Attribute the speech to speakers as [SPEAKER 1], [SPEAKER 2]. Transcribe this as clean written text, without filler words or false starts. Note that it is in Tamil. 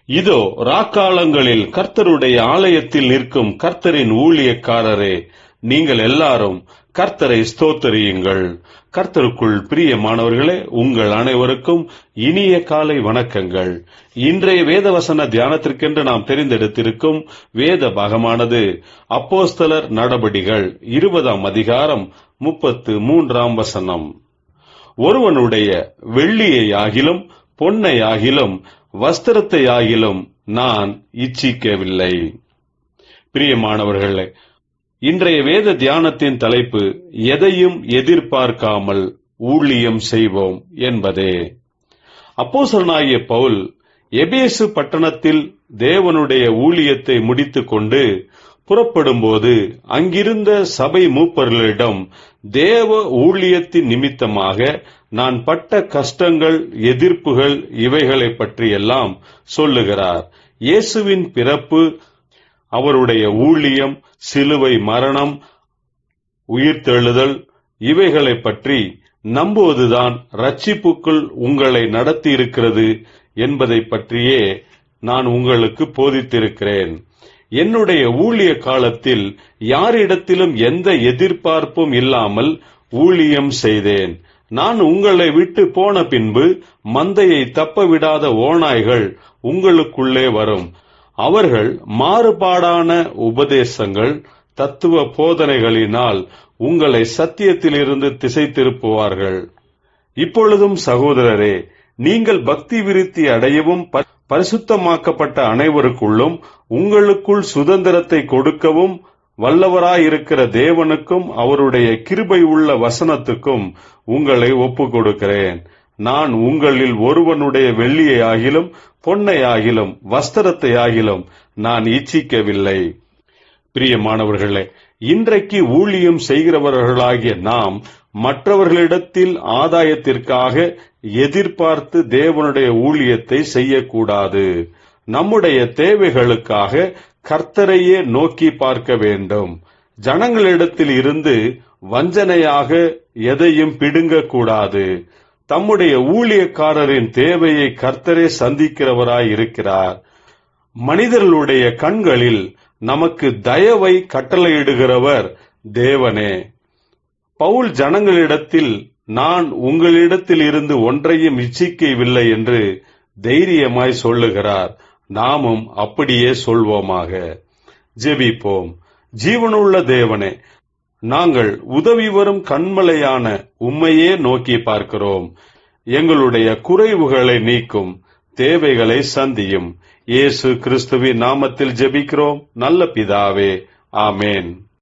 [SPEAKER 1] இதோ ராக்காலங்களில் கர்த்தருடைய ஆலயத்தில் நிற்கும் கர்த்தரின் ஊழியக்காரரே, நீங்கள் எல்லாரும் கர்த்தரை ஸ்தோத்தரியுங்கள். கர்த்தருக்குள் பிரியமானவர்களே, உங்கள் அனைவருக்கும் இனிய காலை வணக்கங்கள். இன்றைய வேதவசன தியானத்திற்கென்று நாம் தெரிந்தெடுத்திருக்கும் வேத பாகமானது அப்போஸ்தலர் நடபடிகள் 20ஆம் அதிகாரம் 33ஆம் வசனம். ஒருவனுடைய வெள்ளியையாகிலும் பொன்னையாகிலும் வஸ்திரத்தையாகிலும் நான் இச்சிக்கவில்லை. பிரியமானவர்களே, இன்றைய வேத தியானத்தின் தலைப்பு எதையும் எதிர்பார்க்காமல் ஊழியம் செய்வோம் என்பதே. அப்போஸ்தலனாகிய பவுல் எபேசு பட்டணத்தில் தேவனுடைய ஊழியத்தை முடித்துக் கொண்டு புறப்படும்போது அங்கிருந்த சபை மூப்பர்களிடம் தேவ ஊழியத்தின் நிமித்தமாக நான் பட்ட கஷ்டங்கள், எதிர்ப்புகள் இவைகளை பற்றியெல்லாம் சொல்லுகிறார். இயேசுவின் பிறப்பு, அவருடைய ஊழியம், சிலுவை மரணம், உயிர்த்தெழுதல் இவைகளை பற்றி நம்புவதுதான் ரட்சிப்புக்குள் உங்களை நடத்தியிருக்கிறது என்பதை பற்றியே நான் உங்களுக்கு போதித்திருக்கிறேன். என்னுடைய ஊழிய காலத்தில் யாரிடத்திலும் எந்த எதிர்பார்ப்பும் இல்லாமல் ஊழியம் செய்தேன். நான் உங்களை விட்டு போன பின்பு மந்தையை தப்பவிடாத ஓநாய்கள் உங்களுக்குள்ளே வரும். அவர்கள் மாறுபாடான உபதேசங்கள், தத்துவ போதனைகளினால் உங்களை சத்தியத்திலிருந்து திசை திருப்புவார்கள். இப்பொழுதும் சகோதரரே, நீங்கள் பக்தி விருத்தி அடையவும் பரிசுத்தமாக்கப்பட்ட அனைவருக்குள்ளும் உங்களுக்குள் சுதந்திரத்தை கொடுக்கவும் வல்லவராயிருக்கிற தேவனுக்கும் அவருடைய கிருபை உள்ள வசனத்துக்கும் உங்களை ஒப்புக் கொடுக்கிறேன். நான் உங்களில் ஒருவனுடைய வெள்ளியையாகிலும் பொன்னையாகிலும் வஸ்திரத்தையாகிலும் நான் இச்சிக்கவில்லை. பிரியமானவர்களே, இன்றைக்கு ஊழியம் செய்கிறவர்களாகிய நாம் மற்றவர்களிடத்தில் ஆதாயத்திற்காக எதிர்பார்த்து தேவனுடைய ஊழியத்தை செய்யக்கூடாது. நம்முடைய தேவைகளுக்காக கர்த்தரையே நோக்கி பார்க்க வேண்டும். ஜனங்களிடத்தில் இருந்து வஞ்சனையாக எதையும் பிடுங்கக்கூடாது. தம்முடைய ஊழியக்காரரின் தேவையை கர்த்தரே சந்திக்கிறவராய் இருக்கிறார். மனிதர்களுடைய கண்களில் நமக்கு தயவை கட்டளையிடுகிறவர் தேவனே. பவுல் ஜனங்களிடத்தில் நான் உங்களிடத்தில் இருந்து ஒன்றையும் இச்சிக்கவில்லை என்று தைரியமாய் சொல்லுகிறார். நாமும் அப்படியே சொல்வோமாக. ஜெபிப்போம். ஜீவனுள்ள தேவனே, நாங்கள் உதவி வரும் கண்மலையான உம்மையே நோக்கி பார்க்கிறோம். எங்களுடைய குறைவுகளை நீக்கும், தேவைகளை சந்தியும். இயேசு கிறிஸ்துவின் நாமத்தில் ஜெபிக்கிறோம் நல்ல பிதாவே. ஆமேன்.